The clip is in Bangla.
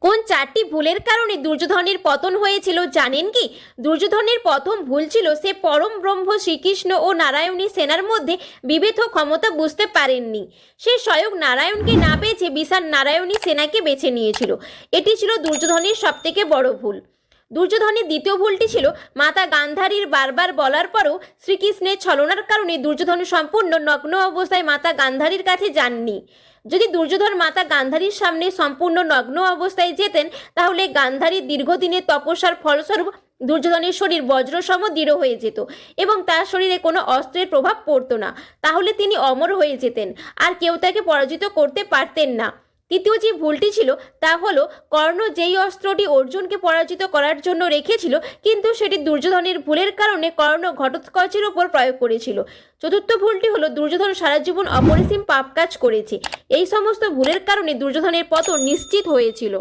কোন চারটি ভুলের কারণে দুর্যোধনের পতন হয়েছিল জানেন কি? দুর্যোধনের প্রথম ভুল ছিল সে পরম ব্রহ্ম শ্রীকৃষ্ণ ও নারায়ণী সেনার মধ্যে বিভেদ ও ক্ষমতা বুঝতে পারেননি। সে স্বয়ং নারায়ণকে না বেছে বিশাল নারায়ণী সেনাকে বেছে নিয়েছিল। এটি ছিল দুর্যোধনের সবথেকে বড় ভুল। দুর্যোধনের দ্বিতীয় ভুলটি ছিল মাতা গান্ধারীর বারবার বলার পরও শ্রীকৃষ্ণের ছলনার কারণে দুর্যোধন সম্পূর্ণ নগ্ন অবস্থায় মাতা গান্ধারীর কাছে যাননি। যদি দুর্যোধন মাতা গান্ধারীর সামনে সম্পূর্ণ নগ্ন অবস্থায় যেতেন তাহলে গান্ধারীর দীর্ঘদিনের তপস্যার ফলস্বরূপ দুর্যোধনের শরীর বজ্রসম দৃঢ় হয়ে যেত এবং তার শরীরে কোনো অস্ত্রের প্রভাব পড়তো না। তাহলে তিনি অমর হয়ে যেতেন আর কেউ তাকে পরাজিত করতে পারতেন না। তৃতীয় যে ভুলটি ছিল তা হলো কর্ণ যেই অস্ত্রটি অর্জুনকে পরাজিত করার জন্য রেখেছিল কিন্তু সেটি দুর্যোধনের ভুলের কারণে কর্ণ ঘটোৎকচের ওপর প্রয়োগ করেছিল। চতুর্থ ভুলটি হলো দুর্যোধন সারা জীবন অপরিসীম পাপ কাজ করেছে। এই সমস্ত ভুলের কারণে দুর্যোধনের পতন নিশ্চিত হয়েছিল।